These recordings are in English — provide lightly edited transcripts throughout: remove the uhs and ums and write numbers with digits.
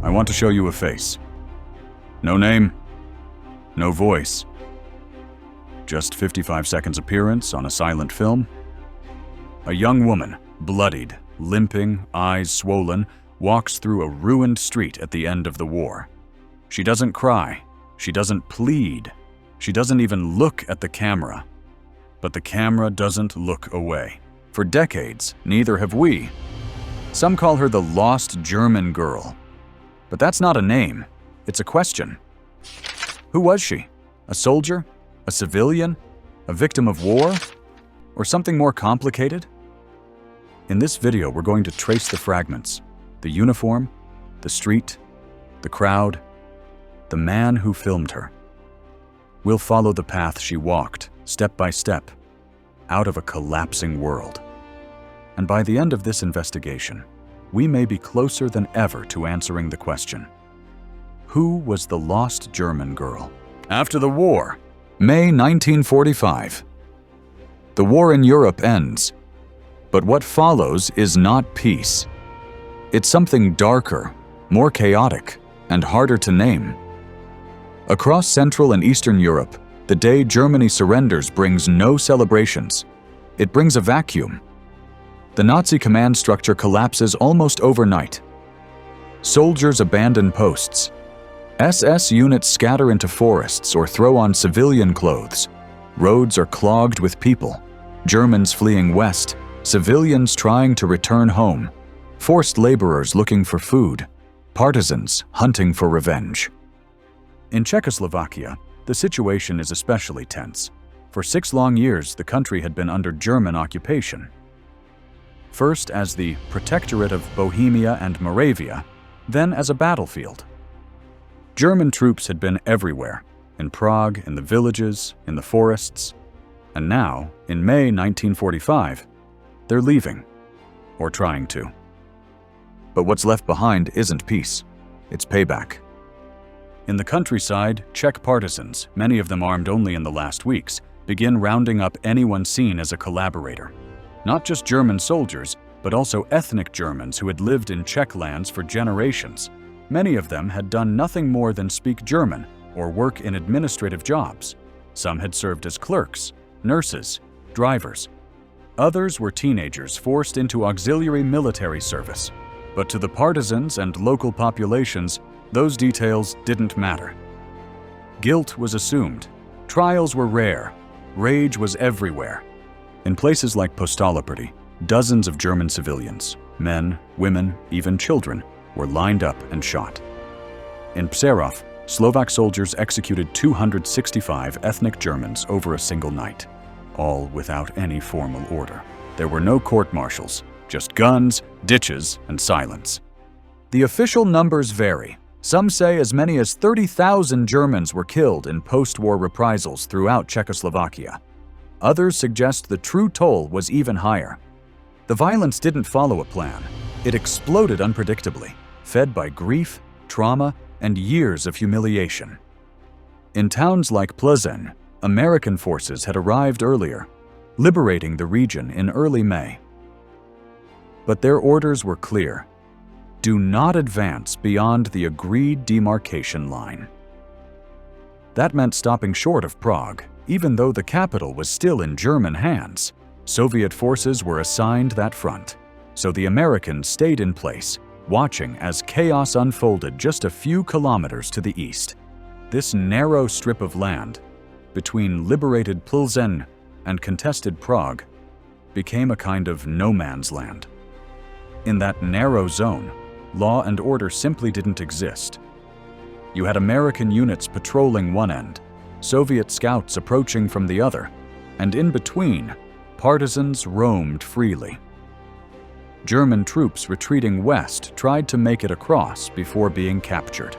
I want to show you a face. No name, no voice. Just 55 seconds appearance on a silent film. A young woman, bloodied, limping, eyes swollen, walks through a ruined street at the end of the war. She doesn't cry. She doesn't plead. She doesn't even look at the camera. But the camera doesn't look away. For decades, neither have we. Some call her the lost German girl. But that's not a name. It's a question. Who was she? A soldier? A civilian? A victim of war? Or something more complicated? In this video, we're going to trace the fragments. The uniform, the street, the crowd, the man who filmed her. We'll follow the path she walked, step by step, out of a collapsing world. And by the end of this investigation, we may be closer than ever to answering the question: who was the lost German girl? After the war, May 1945. The war in Europe ends, but what follows is not peace. It's something darker, more chaotic, and harder to name. Across Central and Eastern Europe, the day Germany surrenders brings no celebrations. It brings a vacuum. The Nazi command structure collapses almost overnight. Soldiers abandon posts. SS units scatter into forests or throw on civilian clothes. Roads are clogged with people. Germans fleeing west, civilians trying to return home, forced laborers looking for food, partisans hunting for revenge. In Czechoslovakia, the situation is especially tense. For 6 long years, the country had been under German occupation. First as the Protectorate of Bohemia and Moravia, then as a battlefield. German troops had been everywhere, in Prague, in the villages, in the forests, and now, in May 1945, they're leaving, or trying to. But what's left behind isn't peace, it's payback. In the countryside, Czech partisans, many of them armed only in the last weeks, begin rounding up anyone seen as a collaborator. Not just German soldiers, but also ethnic Germans who had lived in Czech lands for generations. Many of them had done nothing more than speak German or work in administrative jobs. Some had served as clerks, nurses, drivers. Others were teenagers forced into auxiliary military service. But to the partisans and local populations, those details didn't matter. Guilt was assumed. Trials were rare. Rage was everywhere. In places like Postoloprty, dozens of German civilians, men, women, even children, were lined up and shot. In Přerov, Slovak soldiers executed 265 ethnic Germans over a single night, all without any formal order. There were no court-martials, just guns, ditches, and silence. The official numbers vary. Some say as many as 30,000 Germans were killed in post-war reprisals throughout Czechoslovakia. Others suggest the true toll was even higher. The violence didn't follow a plan. It exploded unpredictably, fed by grief, trauma, and years of humiliation. In towns like Plzeň, American forces had arrived earlier, liberating the region in early May. But their orders were clear: do not advance beyond the agreed demarcation line. That meant stopping short of Prague, even though the capital was still in German hands. Soviet forces were assigned that front, so the Americans stayed in place, watching as chaos unfolded just a few kilometers to the east. This narrow strip of land, between liberated Plzeň and contested Prague, became a kind of no man's land. In that narrow zone, law and order simply didn't exist. You had American units patrolling one end, Soviet scouts approaching from the other, and in between, partisans roamed freely. German troops retreating west tried to make it across before being captured.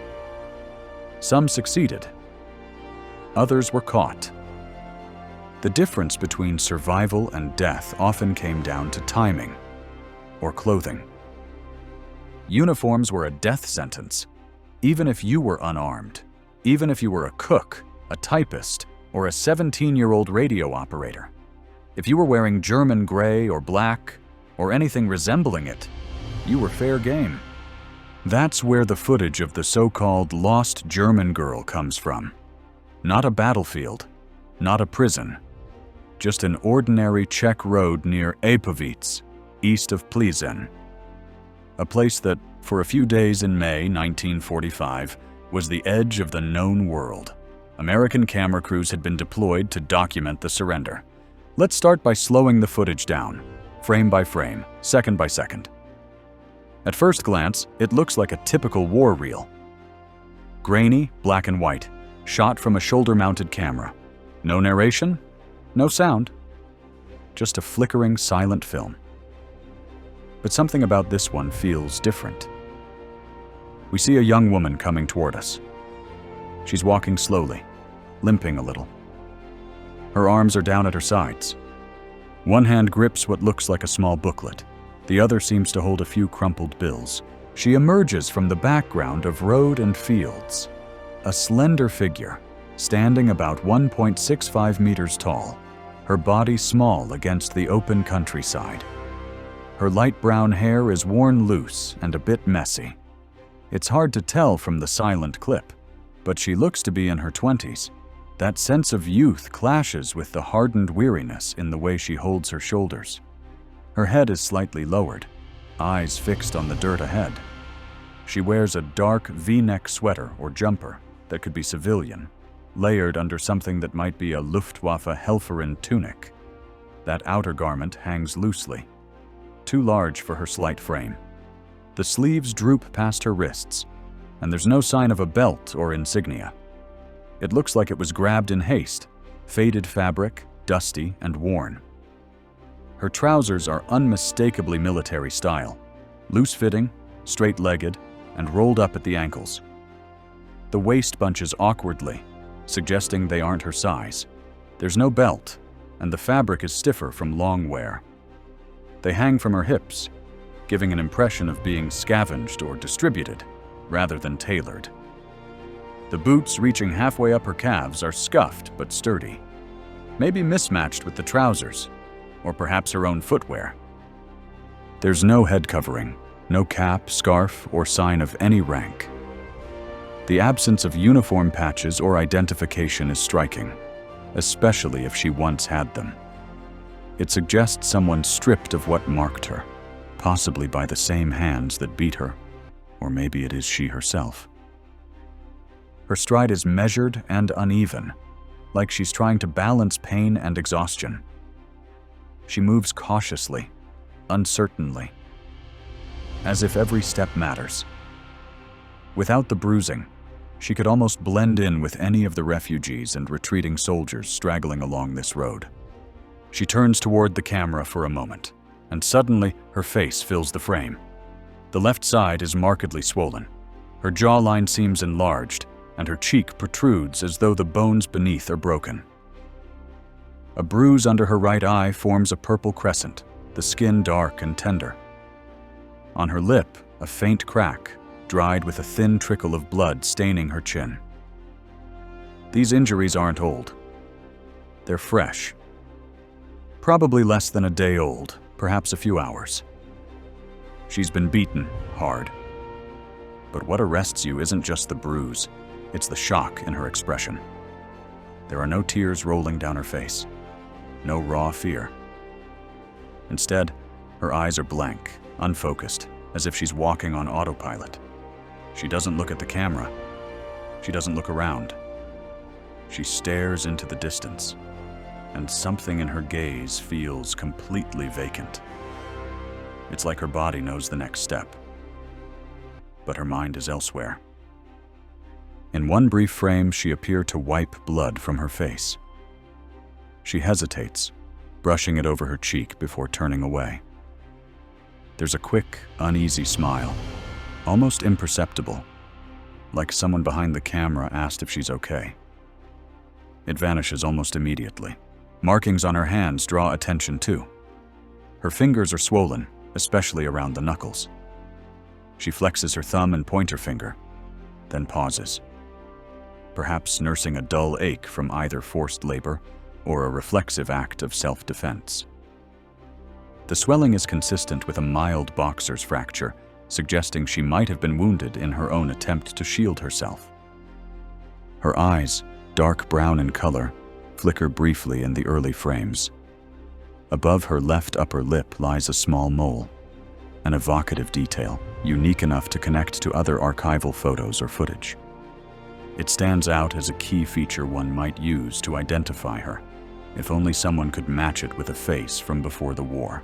Some succeeded. Others were caught. The difference between survival and death often came down to timing or clothing. Uniforms were a death sentence, even if you were unarmed, even if you were a cook, a typist, or a 17-year-old radio operator. If you were wearing German gray or black, or anything resembling it, you were fair game. That's where the footage of the so-called lost German girl comes from. Not a battlefield, not a prison, just an ordinary Czech road near Apovic, east of Plzeň. A place that, for a few days in May 1945, was the edge of the known world. American camera crews had been deployed to document the surrender. Let's start by slowing the footage down, frame by frame, second by second. At first glance, it looks like a typical war reel. Grainy, black and white, shot from a shoulder-mounted camera. No narration, no sound, just a flickering, silent film. But something about this one feels different. We see a young woman coming toward us. She's walking slowly, limping a little. Her arms are down at her sides. One hand grips what looks like a small booklet. The other seems to hold a few crumpled bills. She emerges from the background of road and fields. A slender figure, standing about 1.65 meters tall, her body small against the open countryside. Her light brown hair is worn loose and a bit messy. It's hard to tell from the silent clip, but she looks to be in her 20s. That sense of youth clashes with the hardened weariness in the way she holds her shoulders. Her head is slightly lowered, eyes fixed on the dirt ahead. She wears a dark V-neck sweater or jumper that could be civilian, layered under something that might be a Luftwaffe Helferin tunic. That outer garment hangs loosely, too large for her slight frame. The sleeves droop past her wrists, and there's no sign of a belt or insignia. It looks like it was grabbed in haste, faded fabric, dusty and worn. Her trousers are unmistakably military style, loose-fitting, straight-legged, and rolled up at the ankles. The waist bunches awkwardly, suggesting they aren't her size. There's no belt, and the fabric is stiffer from long wear. They hang from her hips, giving an impression of being scavenged or distributed, rather than tailored. The boots reaching halfway up her calves are scuffed but sturdy, maybe mismatched with the trousers, or perhaps her own footwear. There's no head covering, no cap, scarf, or sign of any rank. The absence of uniform patches or identification is striking, especially if she once had them. It suggests someone stripped of what marked her, possibly by the same hands that beat her, or maybe it is she herself. Her stride is measured and uneven, like she's trying to balance pain and exhaustion. She moves cautiously, uncertainly, as if every step matters. Without the bruising, she could almost blend in with any of the refugees and retreating soldiers straggling along this road. She turns toward the camera for a moment, and suddenly her face fills the frame. The left side is markedly swollen. Her jawline seems enlarged, and her cheek protrudes as though the bones beneath are broken. A bruise under her right eye forms a purple crescent, the skin dark and tender. On her lip, a faint crack, dried with a thin trickle of blood staining her chin. These injuries aren't old. They're fresh. Probably less than a day old, perhaps a few hours. She's been beaten hard. But what arrests you isn't just the bruise, it's the shock in her expression. There are no tears rolling down her face, no raw fear. Instead, her eyes are blank, unfocused, as if she's walking on autopilot. She doesn't look at the camera. She doesn't look around. She stares into the distance, and something in her gaze feels completely vacant. It's like her body knows the next step, but her mind is elsewhere. In one brief frame, she appeared to wipe blood from her face. She hesitates, brushing it over her cheek before turning away. There's a quick, uneasy smile, almost imperceptible, like someone behind the camera asked if she's okay. It vanishes almost immediately. Markings on her hands draw attention too. Her fingers are swollen, especially around the knuckles. She flexes her thumb and pointer finger, then pauses, perhaps nursing a dull ache from either forced labor or a reflexive act of self-defense. The swelling is consistent with a mild boxer's fracture, suggesting she might have been wounded in her own attempt to shield herself. Her eyes, dark brown in color, flicker briefly in the early frames. Above her left upper lip lies a small mole, an evocative detail, unique enough to connect to other archival photos or footage. It stands out as a key feature one might use to identify her, if only someone could match it with a face from before the war.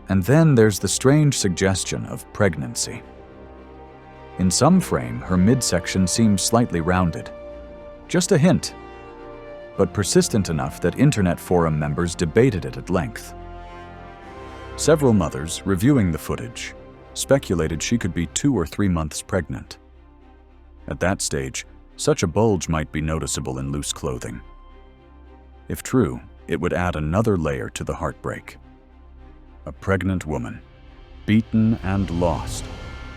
And then there's the strange suggestion of pregnancy. In some frame, her midsection seems slightly rounded. Just a hint, but persistent enough that internet forum members debated it at length. Several mothers, reviewing the footage, speculated she could be 2 or 3 months pregnant. At that stage, such a bulge might be noticeable in loose clothing. If true, it would add another layer to the heartbreak. A pregnant woman, beaten and lost,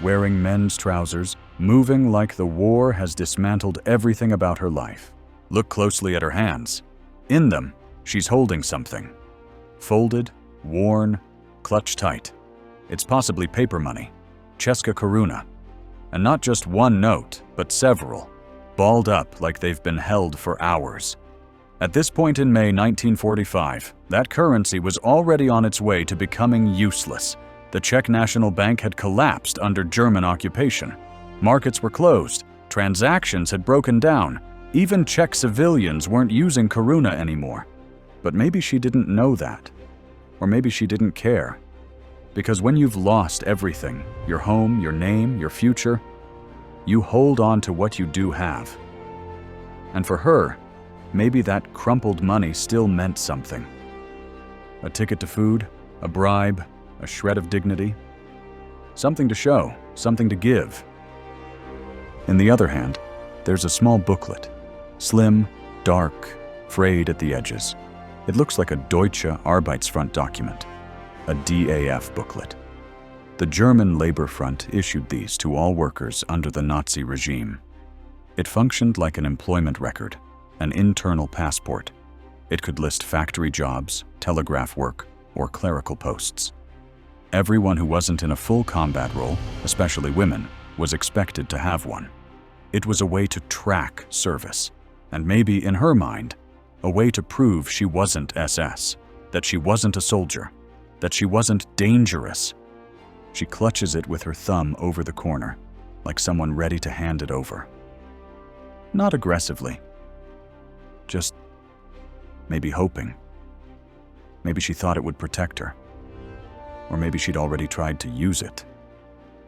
wearing men's trousers, moving like the war has dismantled everything about her life. Look closely at her hands. In them, she's holding something. Folded, worn, clutched tight. It's possibly paper money, Česká koruna. And not just one note, but several, balled up like they've been held for hours. At this point in May 1945, that currency was already on its way to becoming useless. The Czech National Bank had collapsed under German occupation. Markets were closed, transactions had broken down. Even Czech civilians weren't using koruna anymore. But maybe she didn't know that. Or maybe she didn't care. Because when you've lost everything, your home, your name, your future, you hold on to what you do have. And for her, maybe that crumpled money still meant something. A ticket to food, a bribe, a shred of dignity. Something to show, something to give. In the other hand, there's a small booklet. Slim, dark, frayed at the edges. It looks like a Deutsche Arbeitsfront document, a DAF booklet. The German Labor Front issued these to all workers under the Nazi regime. It functioned like an employment record, an internal passport. It could list factory jobs, telegraph work, or clerical posts. Everyone who wasn't in a full combat role, especially women, was expected to have one. It was a way to track service, and maybe, in her mind, a way to prove she wasn't SS, that she wasn't a soldier, that she wasn't dangerous. She clutches it with her thumb over the corner, like someone ready to hand it over. Not aggressively, just maybe hoping. Maybe she thought it would protect her. Or maybe she'd already tried to use it,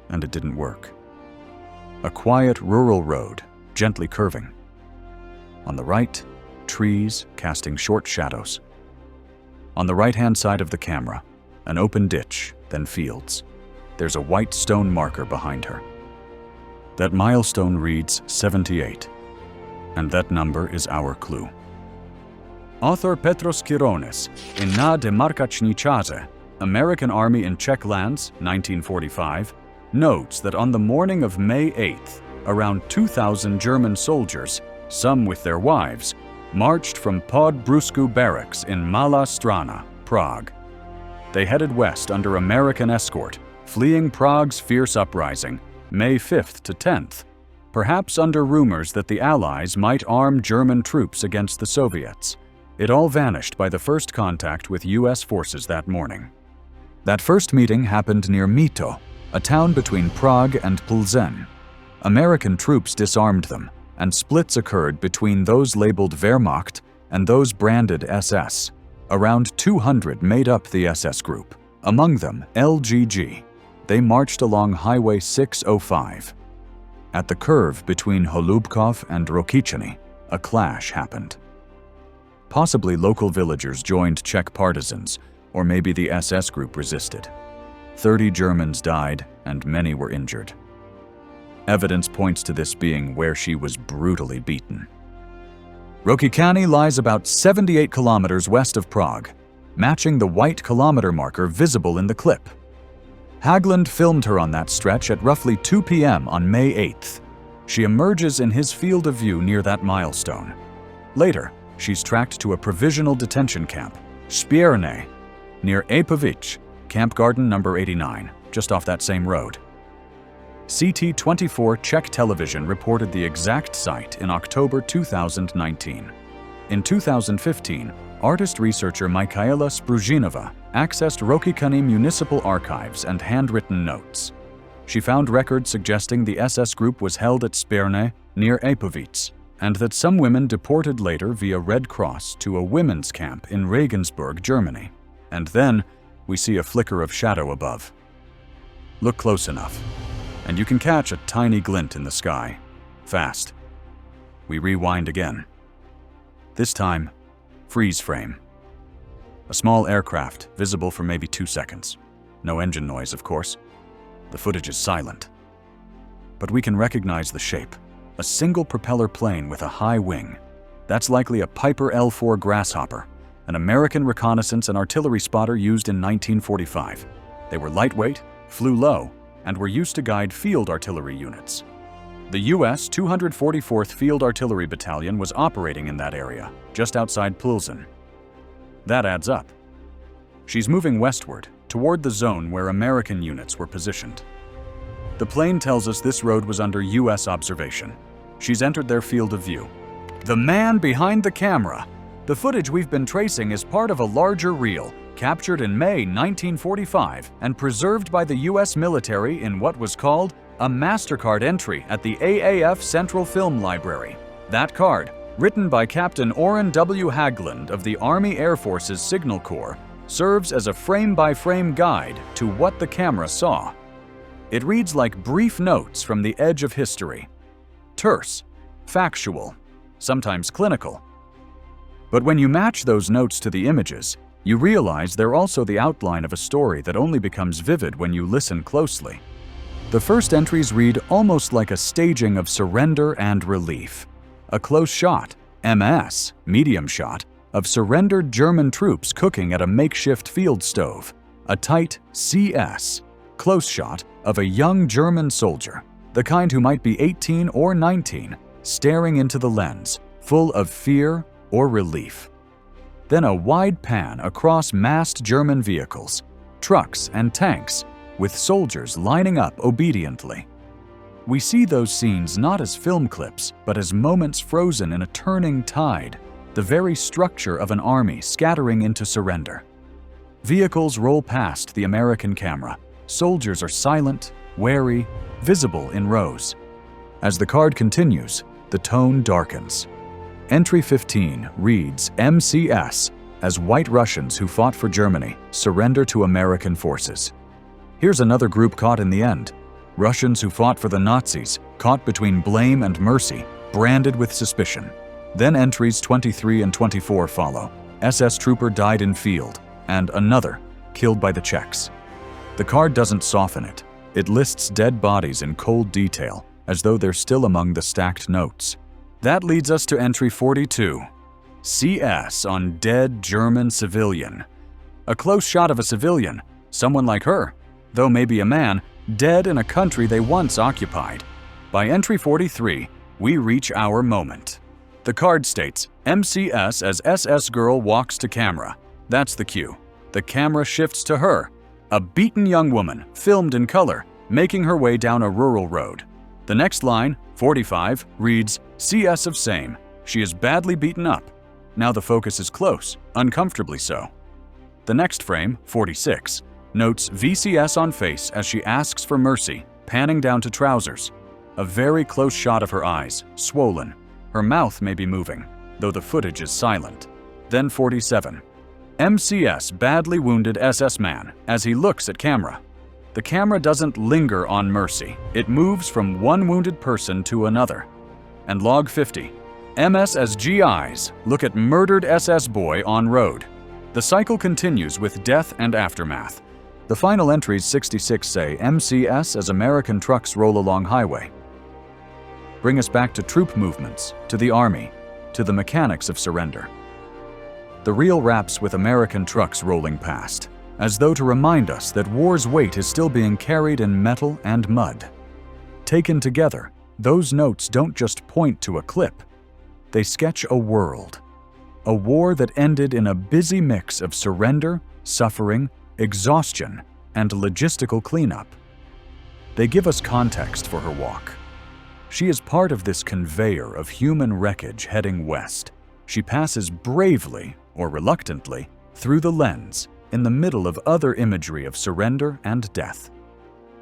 and it didn't work. A quiet rural road, gently curving. On the right, trees casting short shadows. On the right-hand side of the camera, an open ditch, then fields. There's a white stone marker behind her. That milestone reads 78, and that number is our clue. Author Petros Kironis, in Na demarkačničáře, American Army in Czech Lands, 1945, notes that on the morning of May 8th, around 2,000 German soldiers, some with their wives, marched from Pod Brusku barracks in Malá Strana, Prague. They headed west under American escort, fleeing Prague's fierce uprising, May 5th to 10th, perhaps under rumors that the Allies might arm German troops against the Soviets. It all vanished by the first contact with US forces that morning. That first meeting happened near Mito, a town between Prague and Plzeň. American troops disarmed them, and splits occurred between those labeled Wehrmacht and those branded SS. Around 200 made up the SS group, among them LGG. They marched along Highway 605. At the curve between Holubkov and Rokycany, a clash happened. Possibly local villagers joined Czech partisans, or maybe the SS group resisted. 30 Germans died, and many were injured. Evidence points to this being where she was brutally beaten. Rokycany lies about 78 kilometers west of Prague, matching the white kilometer marker visible in the clip. Haglund filmed her on that stretch at roughly 2 p.m. on May 8th. She emerges in his field of view near that milestone. Later, she's tracked to a provisional detention camp, Spierne, near Apovic, Camp Garden number 89. just off that same road. CT24 Czech television reported the exact site in October 2019. In 2015, artist-researcher Michaela Spružinova accessed Rokycany municipal archives and handwritten notes. She found records suggesting the SS group was held at Spirne, near Epovice, and that some women deported later via Red Cross to a women's camp in Regensburg, Germany. And then, we see a flicker of shadow above. Look close enough, and you can catch a tiny glint in the sky. Fast. We rewind again. This time, freeze frame. A small aircraft, visible for maybe 2 seconds. No engine noise, of course. The footage is silent. But we can recognize the shape. A single propeller plane with a high wing. That's likely a Piper L4 Grasshopper, an American reconnaissance and artillery spotter used in 1945. They were lightweight, flew low, and were used to guide field artillery units. The U.S. 244th Field Artillery Battalion was operating in that area, just outside Plzeň. That adds up. She's moving westward, toward the zone where American units were positioned. The plane tells us this road was under U.S. observation. She's entered their field of view. The man behind the camera. The footage we've been tracing is part of a larger reel, captured in May 1945 and preserved by the U.S. military in what was called a MasterCard entry at the AAF Central Film Library. That card, written by Captain Orrin W. Haglund of the Army Air Force's Signal Corps, serves as a frame-by-frame guide to what the camera saw. It reads like brief notes from the edge of history. Terse, factual, sometimes clinical. But when you match those notes to the images, you realize they're also the outline of a story that only becomes vivid when you listen closely. The first entries read almost like a staging of surrender and relief. A close shot, MS, medium shot, of surrendered German troops cooking at a makeshift field stove. A tight CS, close shot of a young German soldier, the kind who might be 18 or 19, staring into the lens, full of fear or relief. Then a wide pan across massed German vehicles, trucks and tanks, with soldiers lining up obediently. We see those scenes not as film clips, but as moments frozen in a turning tide, the very structure of an army scattering into surrender. Vehicles roll past the American camera. Soldiers are silent, wary, visible in rows. As the card continues, the tone darkens. Entry 15 reads MCS as white Russians who fought for Germany surrender to American forces. Here's another group caught in the end. Russians who fought for the Nazis, caught between blame and mercy, branded with suspicion. Then entries 23 and 24 follow. SS trooper died in field, and another, killed by the Czechs. The card doesn't soften it. It lists dead bodies in cold detail, as though they're still among the stacked notes. That leads us to entry 42. CS on dead German civilian. A close shot of a civilian, someone like her, though maybe a man, dead in a country they once occupied. By entry 43, we reach our moment. The card states, MCS as SS girl walks to camera. That's the cue. The camera shifts to her, a beaten young woman, filmed in color, making her way down a rural road. The next line, 45, reads, CS of same. She is badly beaten up. Now the focus is close, uncomfortably so. The next frame, 46, notes VCS on face as she asks for mercy, panning down to trousers. A very close shot of her eyes, swollen. Her mouth may be moving, though the footage is silent. Then 47. MCS badly wounded SS man as he looks at camera. The camera doesn't linger on mercy. It moves from one wounded person to another. And log 50. MS as GIs look at murdered SS boy on road. The cycle continues with death and aftermath. The final entries 66 say MCS as American trucks roll along highway. Bring us back to troop movements, to the army, to the mechanics of surrender. The reel wraps with American trucks rolling past, as though to remind us that war's weight is still being carried in metal and mud. Taken together, those notes don't just point to a clip. They sketch a world. A war that ended in a busy mix of surrender, suffering, exhaustion, and logistical cleanup. They give us context for her walk. She is part of this conveyor of human wreckage heading west. She passes bravely, or reluctantly, through the lens in the middle of other imagery of surrender and death.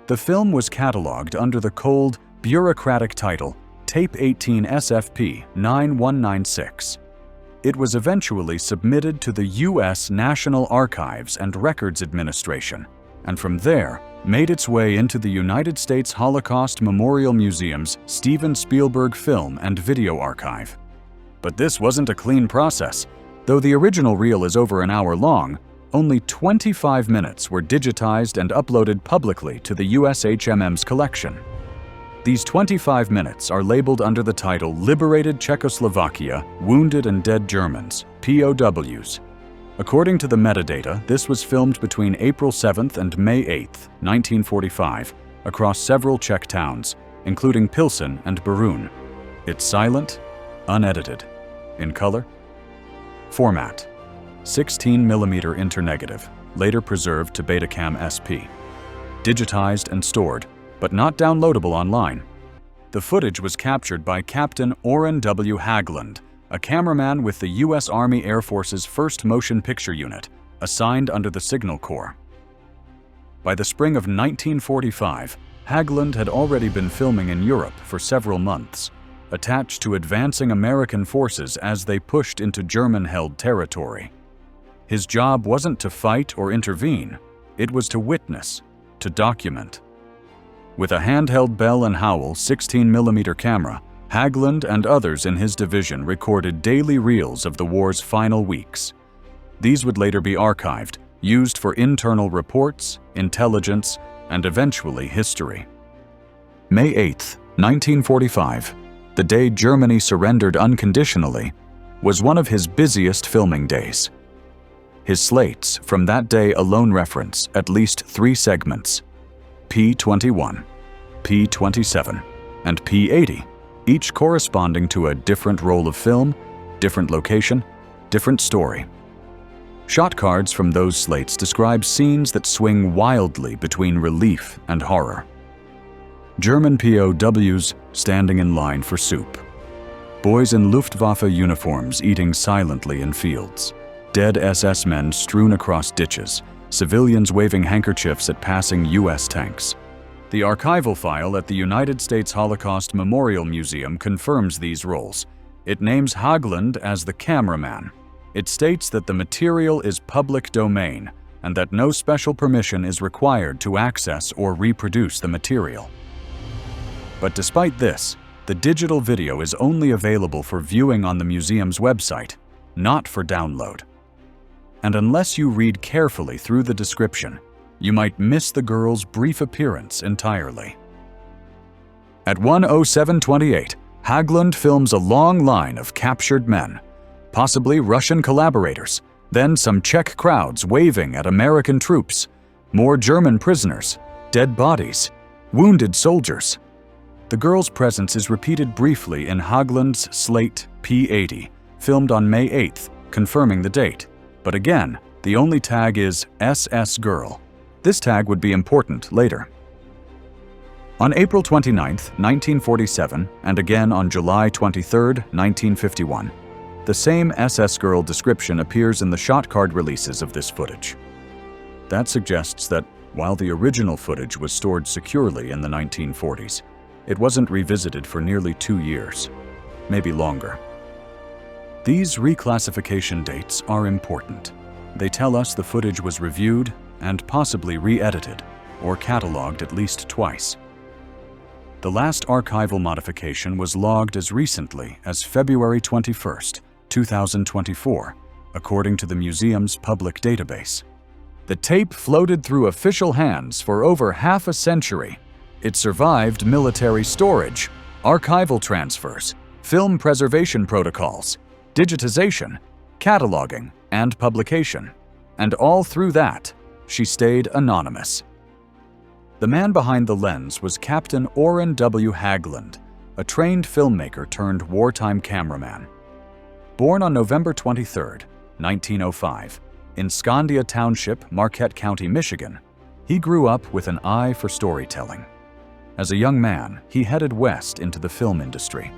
The film was catalogued under the cold, bureaucratic title Tape 18 SFP 9196. It was eventually submitted to the U.S. National Archives and Records Administration, and from there made its way into the United States Holocaust Memorial Museum's Steven Spielberg Film and Video Archive. But this wasn't a clean process. Though the original reel is over an hour long, only 25 minutes were digitized and uploaded publicly to the USHMM's collection. These 25 minutes are labeled under the title Liberated Czechoslovakia, Wounded and Dead Germans, POWs. According to the metadata, this was filmed between April 7th and May 8th, 1945, across several Czech towns, including Pilsen and Berun. It's silent, unedited. In color? Format: 16mm internegative, later preserved to Betacam SP. Digitized and stored, but not downloadable online. The footage was captured by Captain Orrin W. Haglund, a cameraman with the U.S. Army Air Force's 1st Motion Picture Unit, assigned under the Signal Corps. By the spring of 1945, Haglund had already been filming in Europe for several months, attached to advancing American forces as they pushed into German-held territory. His job wasn't to fight or intervene, it was to witness, to document. With a handheld Bell & Howell 16mm camera, Haglund and others in his division recorded daily reels of the war's final weeks. These would later be archived, used for internal reports, intelligence, and eventually history. May 8, 1945, the day Germany surrendered unconditionally, was one of his busiest filming days. His slates from that day alone reference at least 3 segments: P21, P27, and P80, each corresponding to a different roll of film, different location, different story. Shot cards from those slates describe scenes that swing wildly between relief and horror. German POWs standing in line for soup. Boys in Luftwaffe uniforms eating silently in fields. Dead SS men strewn across ditches. Civilians waving handkerchiefs at passing U.S. tanks. The archival file at the United States Holocaust Memorial Museum confirms these roles. It names Haglund as the cameraman. It states that the material is public domain and that no special permission is required to access or reproduce the material. But despite this, the digital video is only available for viewing on the museum's website, not for download. And unless you read carefully through the description, you might miss the girl's brief appearance entirely. At 1:07:28, Haglund films a long line of captured men, possibly Russian collaborators, then some Czech crowds waving at American troops, more German prisoners, dead bodies, wounded soldiers. The girl's presence is repeated briefly in Haglund's slate P80, filmed on May 8th, confirming the date. But again, the only tag is SS Girl. This tag would be important later. On April 29, 1947, and again on July 23, 1951, the same SS Girl description appears in the shot card releases of this footage. That suggests that, while the original footage was stored securely in the 1940s, it wasn't revisited for nearly 2 years, maybe longer. These reclassification dates are important. They tell us the footage was reviewed and possibly re-edited or cataloged at least twice. The last archival modification was logged as recently as February 21, 2024, according to the museum's public database. The tape floated through official hands for over half a century. It survived military storage, archival transfers, film preservation protocols, digitization, cataloging, and publication. And all through that, she stayed anonymous. The man behind the lens was Captain Orrin W. Haglund, a trained filmmaker turned wartime cameraman. Born on November 23, 1905, in Scandia Township, Marquette County, Michigan, He grew up with an eye for storytelling. As a young man, he headed west into the film industry.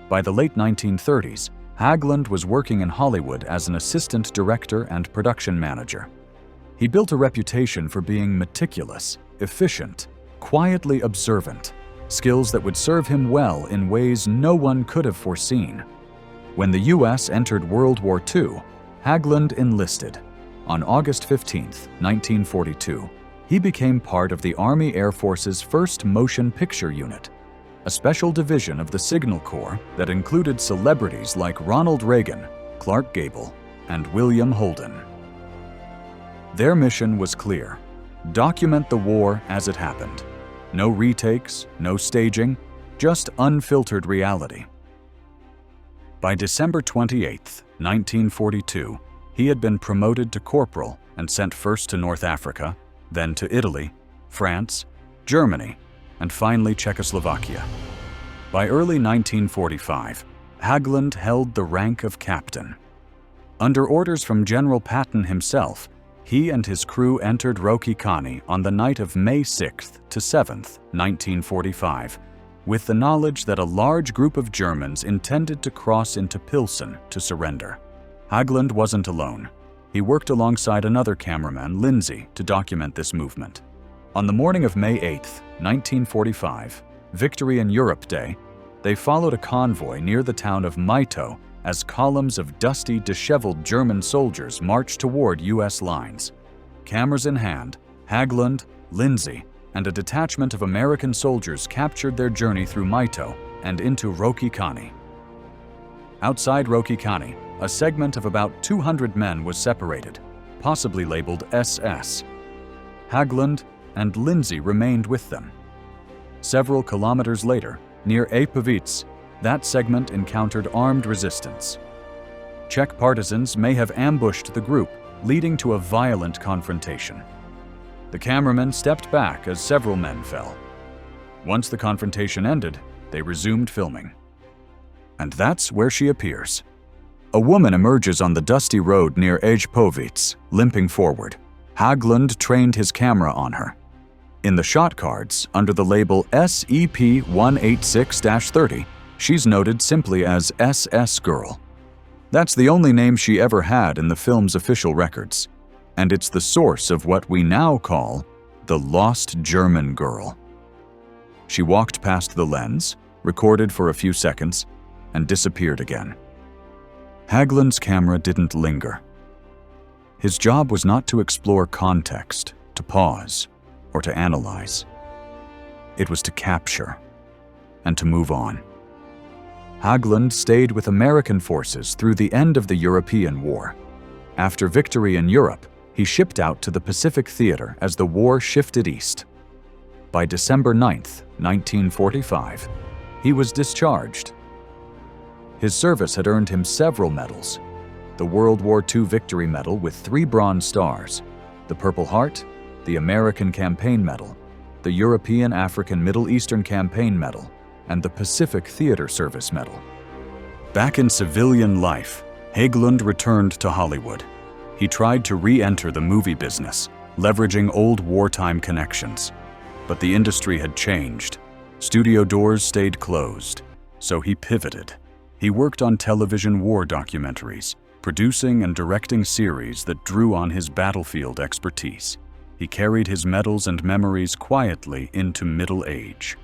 By the late 1930s, Haglund was working in Hollywood as an assistant director and production manager. He built a reputation for being meticulous, efficient, quietly observant, skills that would serve him well in ways no one could have foreseen. When the U.S. entered World War II, Haglund enlisted. On August 15, 1942, he became part of the Army Air Force's 1st Motion Picture Unit, a special division of the Signal Corps that included celebrities like Ronald Reagan, Clark Gable, and William Holden. Their mission was clear: document the war as it happened. No retakes, no staging, just unfiltered reality. By December 28, 1942, he had been promoted to corporal and sent first to North Africa, then to Italy, France, Germany, and finally Czechoslovakia. By early 1945, Haglund held the rank of captain. Under orders from General Patton himself, he and his crew entered Rokycany on the night of May 6th to 7th, 1945, with the knowledge that a large group of Germans intended to cross into Pilsen to surrender. Haglund wasn't alone. He worked alongside another cameraman, Lindsay, to document this movement. On the morning of May 8th, 1945, Victory in Europe Day, they followed a convoy near the town of Maito as columns of dusty, disheveled German soldiers marched toward U.S. lines. Cameras in hand, Haglund, Lindsay, and a detachment of American soldiers captured their journey through Maito and into Rokycany. Outside Rokycany, a segment of about 200 men was separated, possibly labeled SS. Haglund and Lindsay remained with them. Several kilometers later, near Apovice, that segment encountered armed resistance. Czech partisans may have ambushed the group, leading to a violent confrontation. The cameramen stepped back as several men fell. Once the confrontation ended, they resumed filming. And that's where she appears. A woman emerges on the dusty road near Apovice, limping forward. Haglund trained his camera on her. In the shot cards, under the label SEP-186-30, she's noted simply as SS Girl. That's the only name she ever had in the film's official records, and it's the source of what we now call the Lost German Girl. She walked past the lens, recorded for a few seconds, and disappeared again. Haglund's camera didn't linger. His job was not to explore context, to pause, or to analyze. It was to capture and to move on. Haglund stayed with American forces through the end of the European War. After victory in Europe, he shipped out to the Pacific Theater as the war shifted east. By December 9, 1945, he was discharged. His service had earned him several medals: the World War II Victory Medal with 3 Bronze Stars, the Purple Heart, the American Campaign Medal, the European African Middle Eastern Campaign Medal, and the Pacific Theater Service Medal. Back in civilian life, Haglund returned to Hollywood. He tried to re-enter the movie business, leveraging old wartime connections. But the industry had changed. Studio doors stayed closed, so he pivoted. He worked on television war documentaries, producing and directing series that drew on his battlefield expertise. He carried his medals and memories quietly into middle age.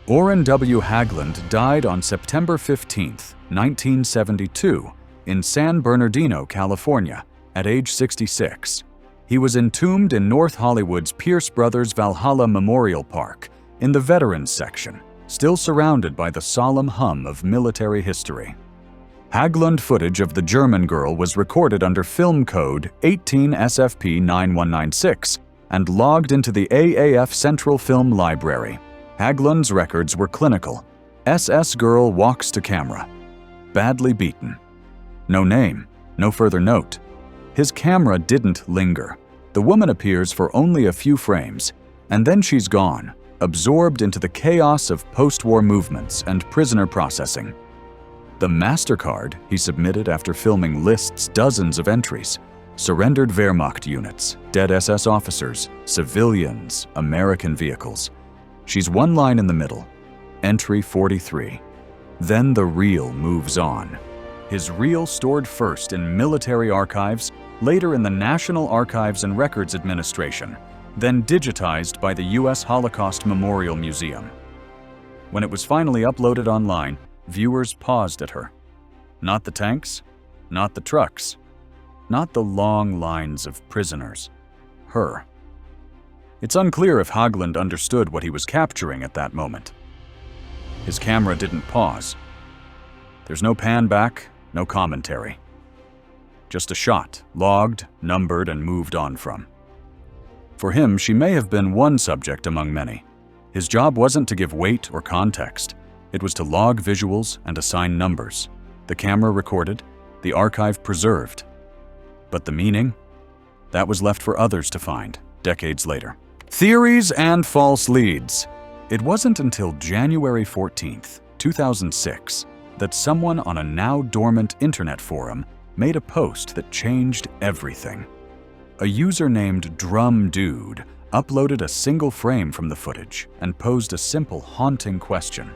Orrin W. Haglund died on September 15, 1972, in San Bernardino, California, at age 66. He was entombed in North Hollywood's Pierce Brothers Valhalla Memorial Park, in the Veterans section, still surrounded by the solemn hum of military history. Haglund footage of the German Girl was recorded under Film Code 18 SFP 9196 and logged into the AAF Central Film Library. Haglund's records were clinical. SS Girl walks to camera. Badly beaten. No name, no further note. His camera didn't linger. The woman appears for only a few frames, and then she's gone, absorbed into the chaos of post-war movements and prisoner processing. The MasterCard he submitted after filming lists dozens of entries Surrendered Wehrmacht units, dead SS officers, civilians, American vehicles. She's one line in the middle. Entry 43. Then the reel moves on. His reel stored first in military archives, later in the National Archives and Records Administration, then digitized by the U.S. Holocaust Memorial Museum. When it was finally uploaded online, viewers paused at her. Not the tanks, not the trucks, not the long lines of prisoners. Her. It's unclear if Haugland understood what he was capturing at that moment. His camera didn't pause. There's no pan back, no commentary. Just a shot, logged, numbered, and moved on from. For him, she may have been one subject among many. His job wasn't to give weight or context. It was to log visuals and assign numbers. The camera recorded, the archive preserved. But the meaning? That was left for others to find, decades later. Theories and false leads. It wasn't until January 14th, 2006, that someone on a now-dormant internet forum made a post that changed everything. A user named Drum Dude uploaded a single frame from the footage and posed a simple, haunting question.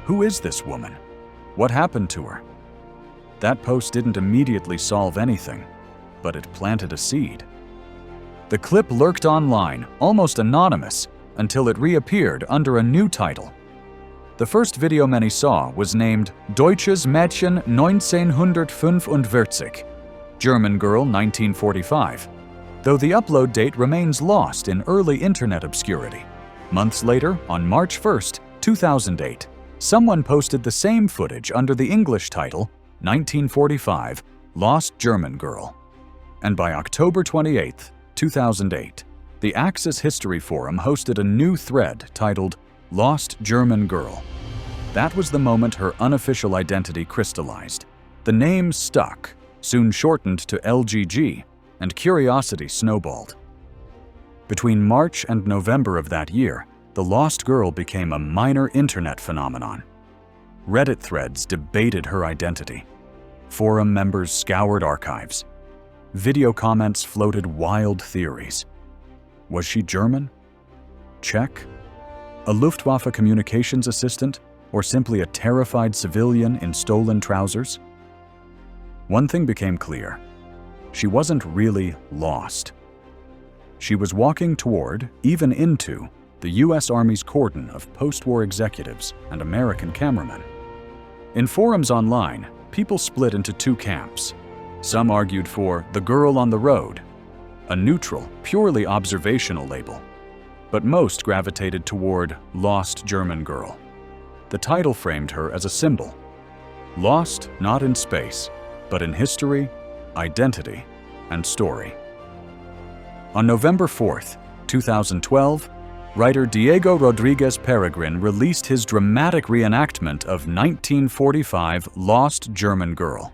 Who is this woman? What happened to her? That post didn't immediately solve anything, but it planted a seed. The clip lurked online, almost anonymous, until it reappeared under a new title. The first video many saw was named Deutsches Mädchen 1945, German Girl 1945, though the upload date remains lost in early internet obscurity. Months later, on March 1st, 2008, someone posted the same footage under the English title 1945, Lost German Girl. And by October 28th, 2008, the Axis History Forum hosted a new thread titled Lost German Girl. That was the moment her unofficial identity crystallized. The name stuck, soon shortened to LGG, and curiosity snowballed. Between March and November of that year, the lost girl became a minor internet phenomenon. Reddit threads debated her identity. Forum members scoured archives. Video comments floated wild theories. Was she German? Czech? A Luftwaffe communications assistant? Or simply a terrified civilian in stolen trousers? One thing became clear. She wasn't really lost. She was walking toward, even into, the U.S. Army's cordon of post-war executives and American cameramen. In forums online, people split into two camps. Some argued for the girl on the road, a neutral, purely observational label. But most gravitated toward Lost German Girl. The title framed her as a symbol. Lost not in space, but in history, identity, and story. On November 4th, 2012, writer Diego Rodriguez Peregrin released his dramatic reenactment of 1945 Lost German Girl.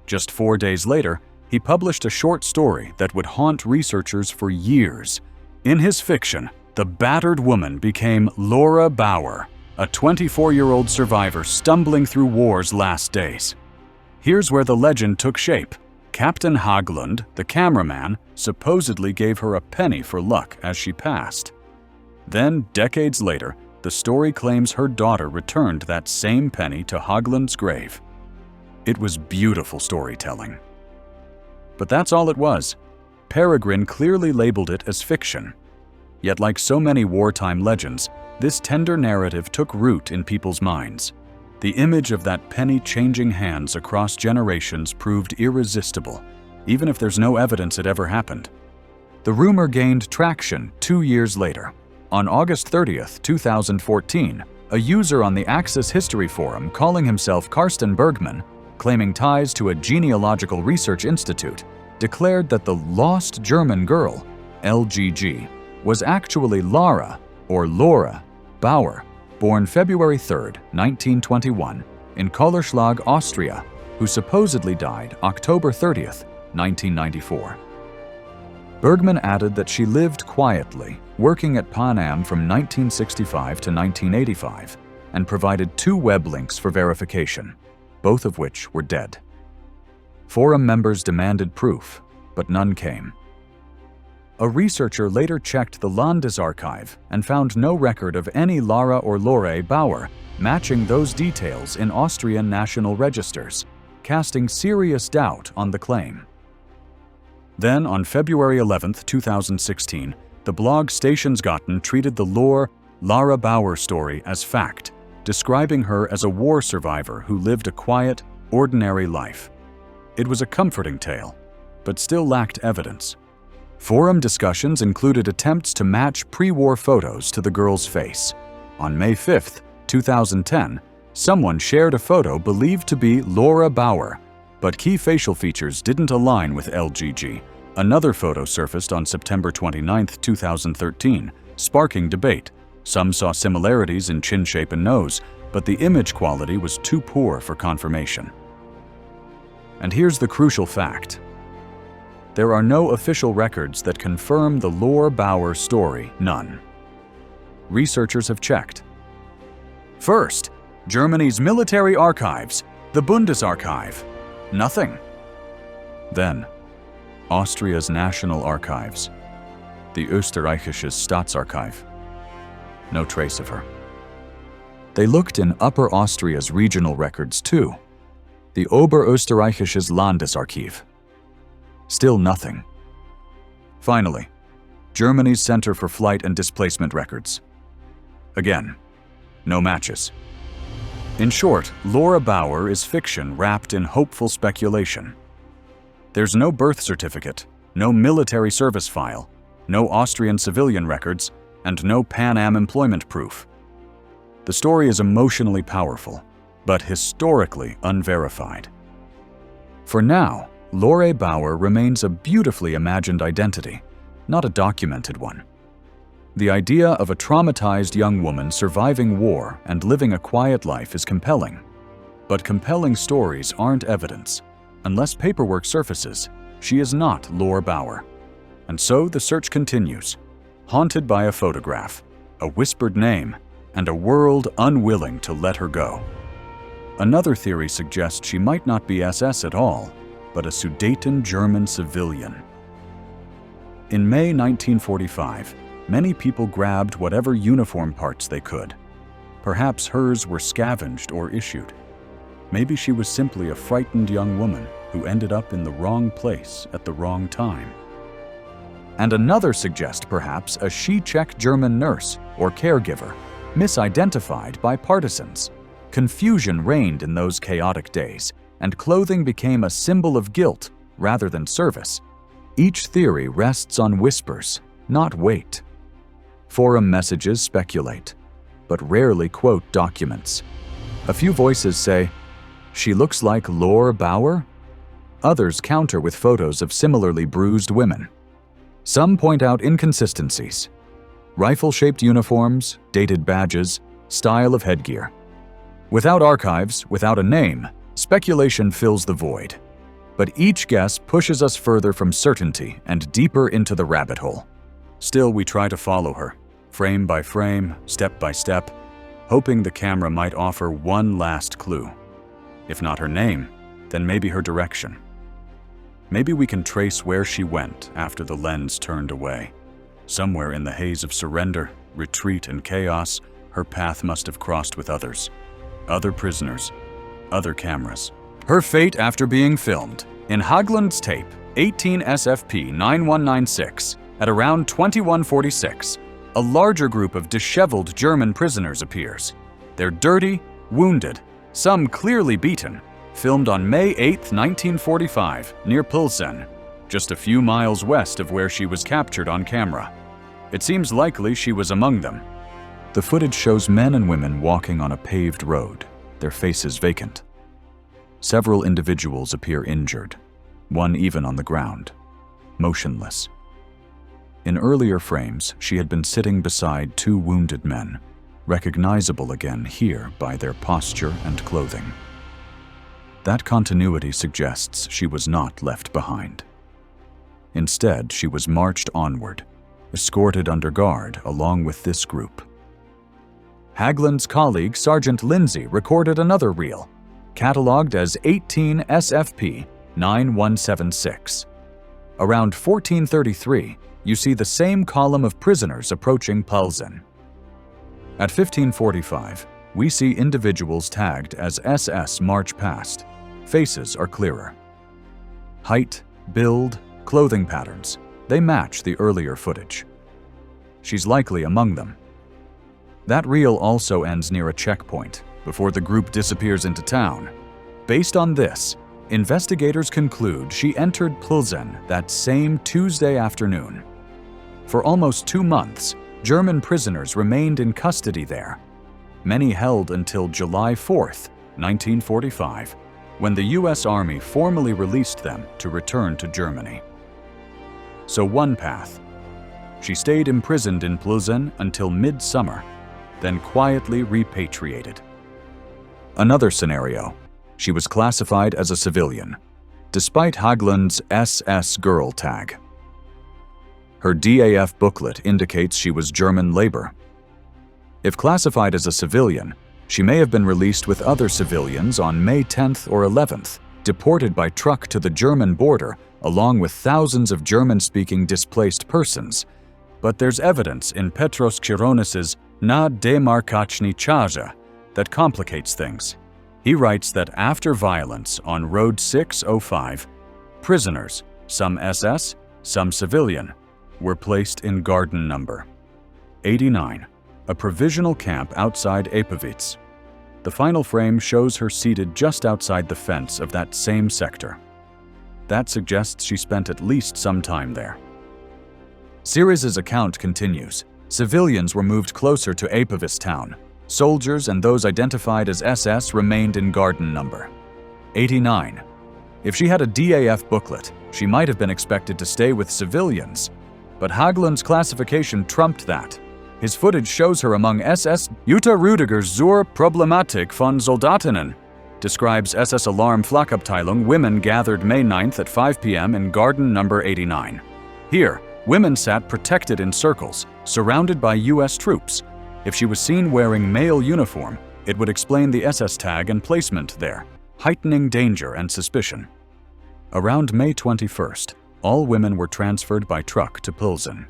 Just 4 days later, he published a short story that would haunt researchers for years. In his fiction, the battered woman became Laura Bauer, a 24-year-old survivor stumbling through war's last days. Here's where the legend took shape. Captain Haugland, the cameraman, supposedly gave her a penny for luck as she passed. Then, decades later, the story claims her daughter returned that same penny to Haugland's grave. It was beautiful storytelling. But that's all it was. Peregrin clearly labeled it as fiction. Yet like so many wartime legends, this tender narrative took root in people's minds. The image of that penny changing hands across generations proved irresistible, even if there's no evidence it ever happened. The rumor gained traction 2 years later. On August 30th, 2014, a user on the Axis History Forum calling himself Karsten Bergman, claiming ties to a genealogical research institute, declared that the Lost German Girl, LGG, was actually Lara, or Laura, Bauer, born February 3, 1921, in Kollerschlag, Austria, who supposedly died October 30, 1994. Bergman added that she lived quietly, working at Pan Am from 1965 to 1985, and provided 2 web links for verification, both of which were dead. Forum members demanded proof, but none came. A researcher later checked the Landesarchiv and found no record of any Lara or Lore Bauer matching those details in Austrian national registers, casting serious doubt on the claim. Then, on February 11, 2016, the blog Stationsgarten treated the Lara Bauer story as fact, describing her as a war survivor who lived a quiet, ordinary life. It was a comforting tale, but still lacked evidence. Forum discussions included attempts to match pre-war photos to the girl's face. On May 5, 2010, someone shared a photo believed to be Laura Bauer, but key facial features didn't align with LGG. Another photo surfaced on September 29, 2013, sparking debate. Some saw similarities in chin shape and nose, but the image quality was too poor for confirmation. And here's the crucial fact. There are no official records that confirm the Laura Bauer story, none. Researchers have checked. First, Germany's military archives, the Bundesarchiv, nothing. Then, Austria's national archives, the Österreichisches Staatsarchiv, no trace of her. They looked in Upper Austria's regional records too, the Oberösterreichisches Landesarchiv. Still nothing. Finally, Germany's Center for Flight and Displacement Records. Again, no matches. In short, Laura Bauer is fiction wrapped in hopeful speculation. There's no birth certificate, no military service file, no Austrian civilian records, and no Pan Am employment proof. The story is emotionally powerful, but historically unverified. For now, Laura Bauer remains a beautifully imagined identity, not a documented one. The idea of a traumatized young woman surviving war and living a quiet life is compelling. But compelling stories aren't evidence. Unless paperwork surfaces, she is not Laura Bauer. And so the search continues, haunted by a photograph, a whispered name, and a world unwilling to let her go. Another theory suggests she might not be SS at all, but a Sudeten German civilian. In May 1945, many people grabbed whatever uniform parts they could. Perhaps hers were scavenged or issued. Maybe she was simply a frightened young woman who ended up in the wrong place at the wrong time. And another suggests perhaps a She-Czech German nurse or caregiver, misidentified by partisans. Confusion reigned in those chaotic days, and clothing became a symbol of guilt rather than service. Each theory rests on whispers, not weight. Forum messages speculate, but rarely quote documents. A few voices say, "She looks like Laura Bauer?" Others counter with photos of similarly bruised women. Some point out inconsistencies. Rifle-shaped uniforms, dated badges, style of headgear. Without archives, without a name, speculation fills the void. But each guess pushes us further from certainty and deeper into the rabbit hole. Still, we try to follow her, frame by frame, step by step, hoping the camera might offer one last clue. If not her name, then maybe her direction. Maybe we can trace where she went after the lens turned away. Somewhere in the haze of surrender, retreat, and chaos, her path must have crossed with others. Other prisoners, other cameras. Her fate after being filmed. In Haglund's tape, 18 SFP 9196, at around 2146, a larger group of disheveled German prisoners appears. They're dirty, wounded, some clearly beaten, filmed on May 8, 1945, near Pilsen, just a few miles west of where she was captured on camera. It seems likely she was among them. The footage shows men and women walking on a paved road, their faces vacant. Several individuals appear injured, one even on the ground, motionless. In earlier frames, she had been sitting beside two wounded men, recognizable again here by their posture and clothing. That continuity suggests she was not left behind. Instead, she was marched onward, escorted under guard along with this group. Haglund's colleague, Sergeant Lindsay, recorded another reel, catalogued as 18 SFP 9176. Around 1433, you see the same column of prisoners approaching Plzeň. At 1545, we see individuals tagged as SS march past. Faces are clearer. Height, build, clothing patterns, they match the earlier footage. She's likely among them. That reel also ends near a checkpoint, before the group disappears into town. Based on this, investigators conclude she entered Plzeň that same Tuesday afternoon. For almost 2 months, German prisoners remained in custody there. Many held until July 4th, 1945, when the US Army formally released them to return to Germany. So one path. She stayed imprisoned in Plzeň until mid-summer, then quietly repatriated. Another scenario. She was classified as a civilian, despite Haglund's SS girl tag. Her DAF booklet indicates she was German labor. If classified as a civilian, she may have been released with other civilians on May 10th or 11th, deported by truck to the German border, along with thousands of German-speaking displaced persons. But there's evidence in Petros Chironis's Na demarkačný čára that complicates things. He writes that after violence on Road 605, prisoners, some SS, some civilian, were placed in garden number 89, a provisional camp outside Apovic. The final frame shows her seated just outside the fence of that same sector. That suggests she spent at least some time there. Series' account continues. Civilians were moved closer to Apovic town. Soldiers and those identified as SS remained in garden number 89. If she had a DAF booklet, she might have been expected to stay with civilians. But Haglund's classification trumped that. His footage shows her among SS. Jutta Rüdiger zur Problematik von Soldatinnen describes SS Alarm Flakabteilung women gathered May 9th at 5 p.m. in garden number 89. Here, women sat protected in circles, surrounded by US troops. If she was seen wearing male uniform, it would explain the SS tag and placement there, heightening danger and suspicion. Around May 21st, all women were transferred by truck to Plzeň.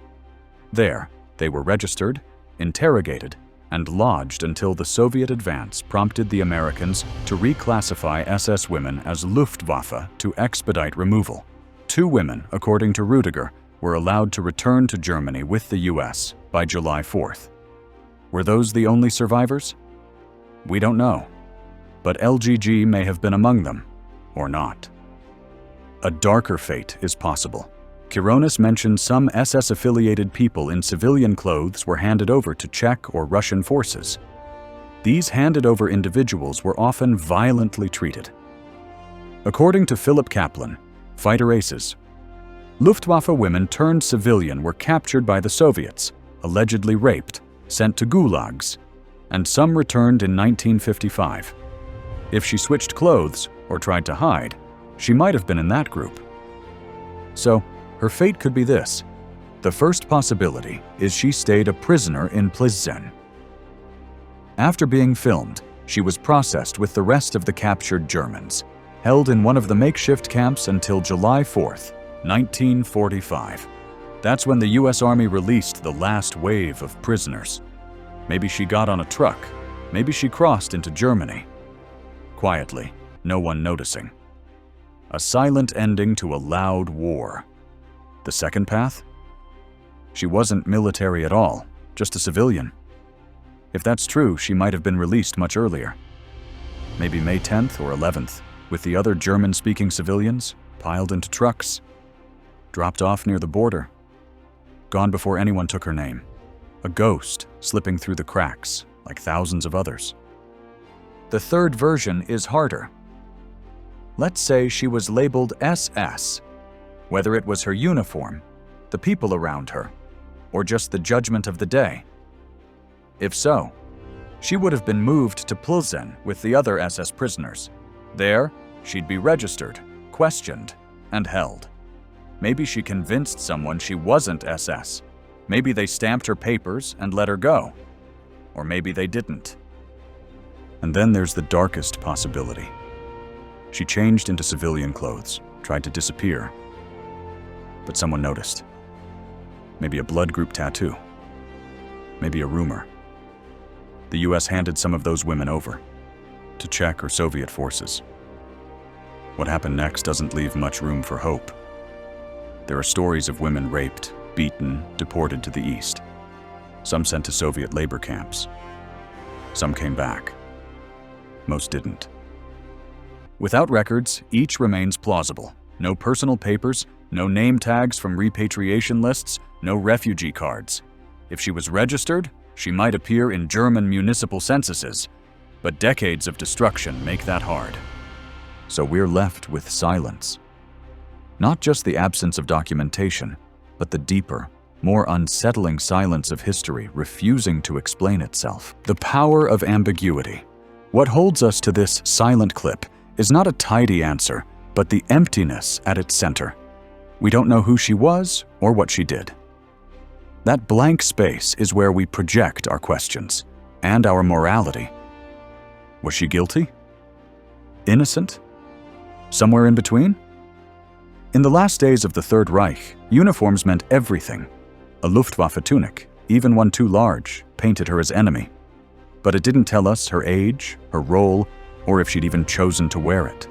There, they were registered, interrogated, and lodged until the Soviet advance prompted the Americans to reclassify SS women as Luftwaffe to expedite removal. 2 women, according to Rüdiger, were allowed to return to Germany with the US by July 4th. Were those the only survivors? We don't know, but LGG may have been among them, or not. A darker fate is possible. Chironis mentions some SS-affiliated people in civilian clothes were handed over to Czech or Russian forces. These handed-over individuals were often violently treated. According to Philip Kaplan, fighter aces, Luftwaffe women turned civilian were captured by the Soviets, allegedly raped, sent to gulags, and some returned in 1955. If she switched clothes or tried to hide, she might have been in that group. So, her fate could be this. The first possibility is she stayed a prisoner in Plzeň. After being filmed, she was processed with the rest of the captured Germans, held in one of the makeshift camps until July 4th, 1945. That's when the US Army released the last wave of prisoners. Maybe she got on a truck. Maybe she crossed into Germany. Quietly, no one noticing. A silent ending to a loud war. The second path? She wasn't military at all, just a civilian. If that's true, she might have been released much earlier. Maybe May 10th or 11th, with the other German-speaking civilians piled into trucks, dropped off near the border. Gone before anyone took her name. A ghost slipping through the cracks, like thousands of others. The third version is harder. Let's say she was labeled SS, whether it was her uniform, the people around her, or just the judgment of the day. If so, she would have been moved to Plzeň with the other SS prisoners. There, she'd be registered, questioned, and held. Maybe she convinced someone she wasn't SS. Maybe they stamped her papers and let her go. Or maybe they didn't. And then there's the darkest possibility. She changed into civilian clothes, tried to disappear. But someone noticed. Maybe a blood group tattoo. Maybe a rumor. The US handed some of those women over to Czech or Soviet forces. What happened next doesn't leave much room for hope. There are stories of women raped, beaten, deported to the east. Some sent to Soviet labor camps. Some came back. Most didn't. Without records, each remains plausible. No personal papers, no name tags from repatriation lists, no refugee cards. If she was registered, she might appear in German municipal censuses, but decades of destruction make that hard. So we're left with silence. Not just the absence of documentation, but the deeper, more unsettling silence of history refusing to explain itself. The power of ambiguity. What holds us to this silent clip is not a tidy answer, but the emptiness at its center. We don't know who she was or what she did. That blank space is where we project our questions and our morality. Was she guilty? Innocent? Somewhere in between? In the last days of the Third Reich, uniforms meant everything. A Luftwaffe tunic, even one too large, painted her as enemy. But it didn't tell us her age, her role, or if she'd even chosen to wear it.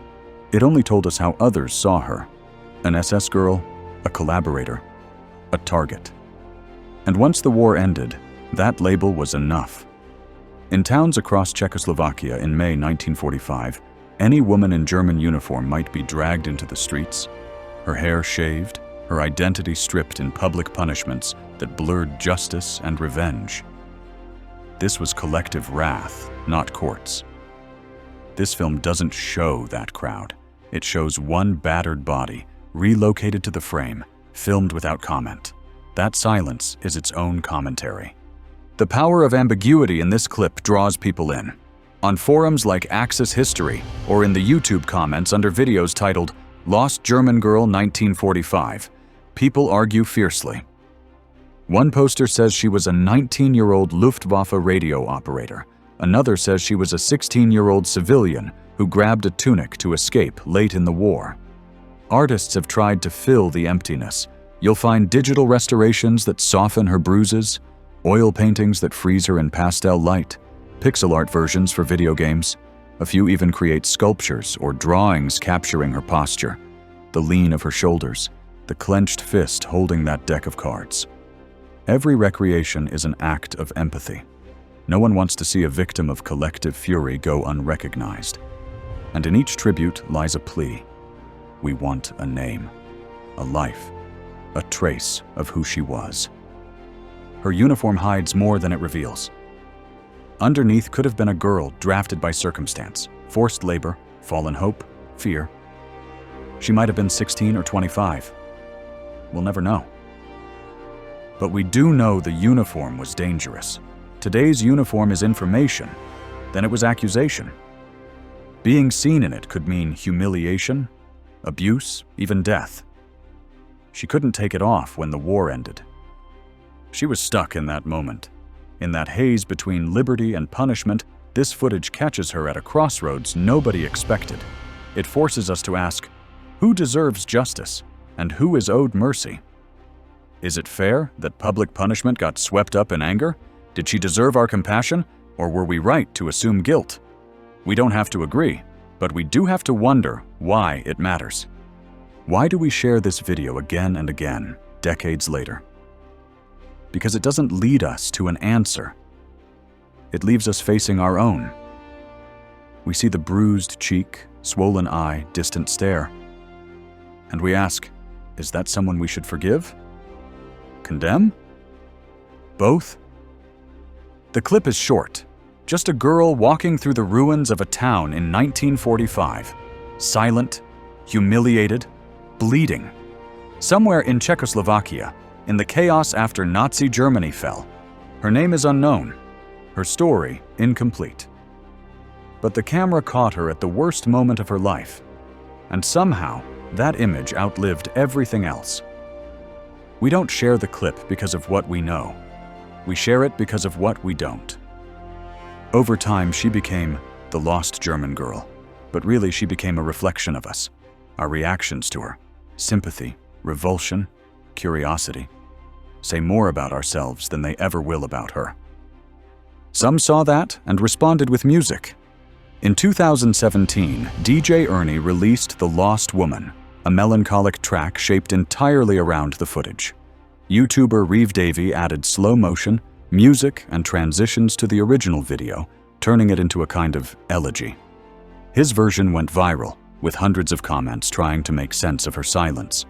It only told us how others saw her. An SS girl, a collaborator, a target. And once the war ended, that label was enough. In towns across Czechoslovakia in May 1945, any woman in German uniform might be dragged into the streets, her hair shaved, her identity stripped in public punishments that blurred justice and revenge. This was collective wrath, not courts. This film doesn't show that crowd. It shows one battered body, relocated to the frame, filmed without comment. That silence is its own commentary. The power of ambiguity in this clip draws people in. On forums like Axis History, or in the YouTube comments under videos titled Lost German Girl 1945, people argue fiercely. One poster says she was a 19-year-old Luftwaffe radio operator. Another says she was a 16-year-old civilian who grabbed a tunic to escape late in the war. Artists have tried to fill the emptiness. You'll find digital restorations that soften her bruises, oil paintings that freeze her in pastel light, pixel art versions for video games. A few even create sculptures or drawings capturing her posture, the lean of her shoulders, the clenched fist holding that deck of cards. Every recreation is an act of empathy. No one wants to see a victim of collective fury go unrecognized. And in each tribute lies a plea. We want a name, a life, a trace of who she was. Her uniform hides more than it reveals. Underneath could have been a girl drafted by circumstance, forced labor, fallen hope, fear. She might have been 16 or 25. We'll never know. But we do know the uniform was dangerous. Today's uniform is information, then it was accusation. Being seen in it could mean humiliation, abuse, even death. She couldn't take it off when the war ended. She was stuck in that moment. In that haze between liberty and punishment, this footage catches her at a crossroads nobody expected. It forces us to ask, who deserves justice and who is owed mercy? Is it fair that public punishment got swept up in anger? Did she deserve our compassion, or were we right to assume guilt? We don't have to agree, but we do have to wonder why it matters. Why do we share this video again and again, decades later? Because it doesn't lead us to an answer. It leaves us facing our own. We see the bruised cheek, swollen eye, distant stare. And we ask, is that someone we should forgive? Condemn? Both? The clip is short. Just a girl walking through the ruins of a town in 1945. Silent, humiliated, bleeding. Somewhere in Czechoslovakia, in the chaos after Nazi Germany fell. Her name is unknown, her story incomplete. But the camera caught her at the worst moment of her life, and somehow that image outlived everything else. We don't share the clip because of what we know. We share it because of what we don't. Over time, she became the lost German girl, but really she became a reflection of us, our reactions to her, sympathy, revulsion, curiosity, say more about ourselves than they ever will about her. Some saw that and responded with music. In 2017, DJ Ernie released The Lost Woman, a melancholic track shaped entirely around the footage. YouTuber Reeve Davey added slow motion, music, and transitions to the original video, turning it into a kind of elegy. His version went viral, with hundreds of comments trying to make sense of her silence.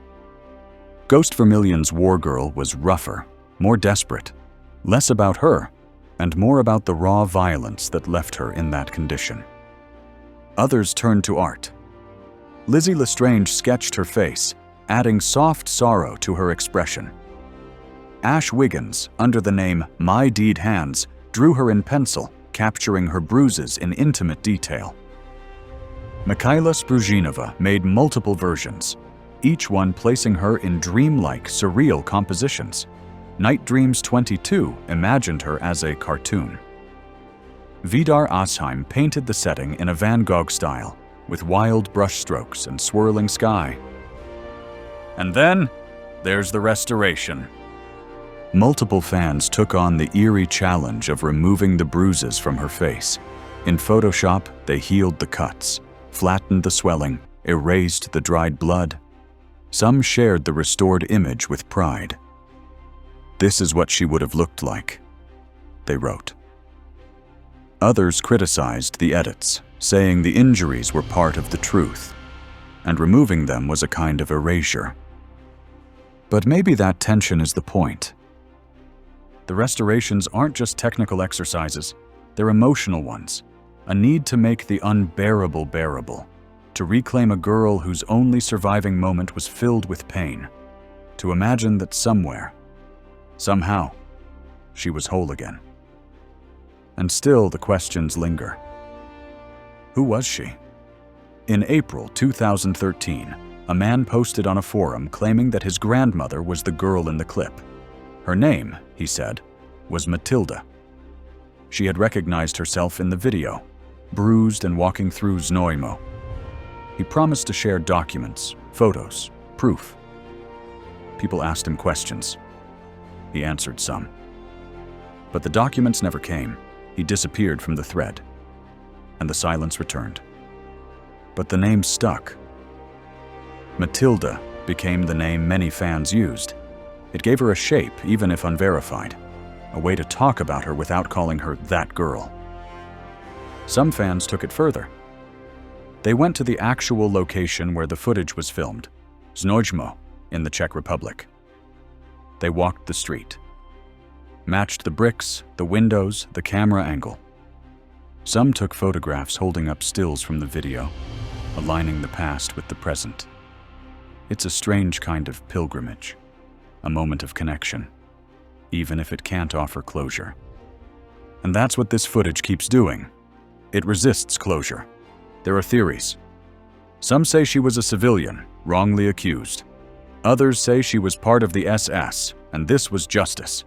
Ghost Vermillion's War Girl was rougher, more desperate, less about her, and more about the raw violence that left her in that condition. Others turned to art. Lizzie Lestrange sketched her face, adding soft sorrow to her expression. Ash Wiggins, under the name My Deed Hands, drew her in pencil, capturing her bruises in intimate detail. Mikhaila Spruzhinova made multiple versions, each one placing her in dreamlike, surreal compositions. Night Dreams 22 imagined her as a cartoon. Vidar Asheim painted the setting in a Van Gogh style, with wild brushstrokes and swirling sky. And then, there's the restoration. Multiple fans took on the eerie challenge of removing the bruises from her face. In Photoshop, they healed the cuts, flattened the swelling, erased the dried blood. Some shared the restored image with pride. "This is what she would have looked like," they wrote. Others criticized the edits, saying the injuries were part of the truth, and removing them was a kind of erasure. But maybe that tension is the point. The restorations aren't just technical exercises, they're emotional ones. A need to make the unbearable bearable, to reclaim a girl whose only surviving moment was filled with pain, to imagine that somewhere, somehow, she was whole again. And still the questions linger. Who was she? In April 2013, a man posted on a forum claiming that his grandmother was the girl in the clip. Her name, he said, was Matilda. She had recognized herself in the video, bruised and walking through Znojmo. He promised to share documents, photos, proof. People asked him questions. He answered some. But the documents never came. He disappeared from the thread, and the silence returned. But the name stuck. Matilda became the name many fans used. It gave her a shape, even if unverified, a way to talk about her without calling her that girl. Some fans took it further. They went to the actual location where the footage was filmed, Znojmo, in the Czech Republic. They walked the street, matched the bricks, the windows, the camera angle. Some took photographs holding up stills from the video, aligning the past with the present. It's a strange kind of pilgrimage, a moment of connection, even if it can't offer closure. And that's what this footage keeps doing. It resists closure. There are theories. Some say she was a civilian, wrongly accused. Others say she was part of the SS, and this was justice.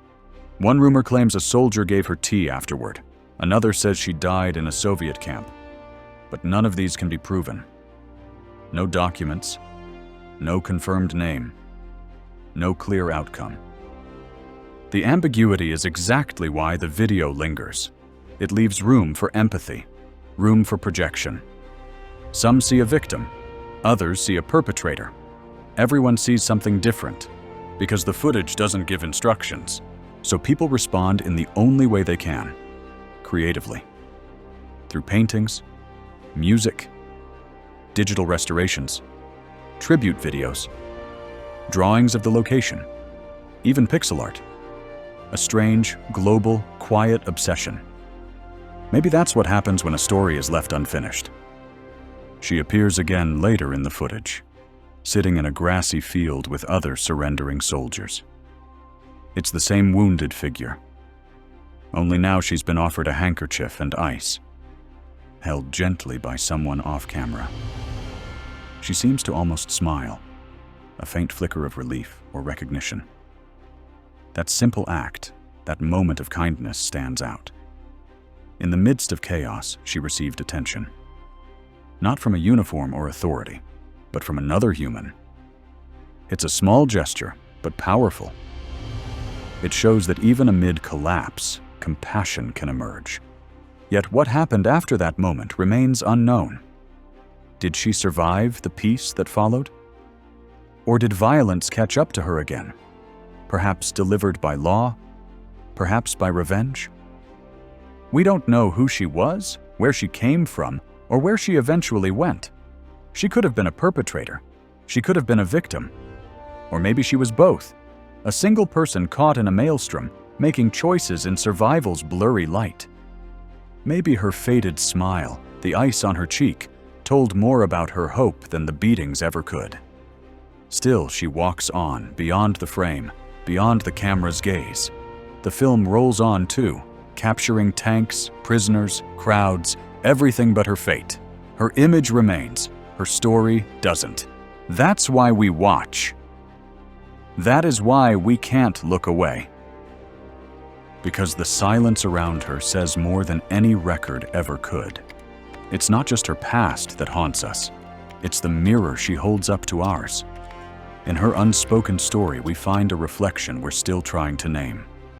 One rumor claims a soldier gave her tea afterward. Another says she died in a Soviet camp. But none of these can be proven. No documents, no confirmed name, no clear outcome. The ambiguity is exactly why the video lingers. It leaves room for empathy, room for projection. Some see a victim, others see a perpetrator. Everyone sees something different, because the footage doesn't give instructions. So people respond in the only way they can, creatively. Through paintings, music, digital restorations, tribute videos, drawings of the location, even pixel art. A strange, global, quiet obsession. Maybe that's what happens when a story is left unfinished. She appears again later in the footage, sitting in a grassy field with other surrendering soldiers. It's the same wounded figure, only now she's been offered a handkerchief and ice, held gently by someone off camera. She seems to almost smile, a faint flicker of relief or recognition. That simple act, that moment of kindness stands out. In the midst of chaos, she received attention. Not from a uniform or authority, but from another human. It's a small gesture, but powerful. It shows that even amid collapse, compassion can emerge. Yet what happened after that moment remains unknown. Did she survive the peace that followed? Or did violence catch up to her again? Perhaps delivered by law? Perhaps by revenge? We don't know who she was, where she came from, or where she eventually went. She could have been a perpetrator. She could have been a victim. Or maybe she was both, a single person caught in a maelstrom, making choices in survival's blurry light. Maybe her faded smile, the ice on her cheek, told more about her hope than the beatings ever could. Still, she walks on, beyond the frame, beyond the camera's gaze. The film rolls on too, capturing tanks, prisoners, crowds, everything but her fate. Her image remains, her story doesn't. That's why we watch. That is why we can't look away. Because the silence around her says more than any record ever could. It's not just her past that haunts us. It's the mirror she holds up to ours. In her unspoken story, we find a reflection we're still trying to name.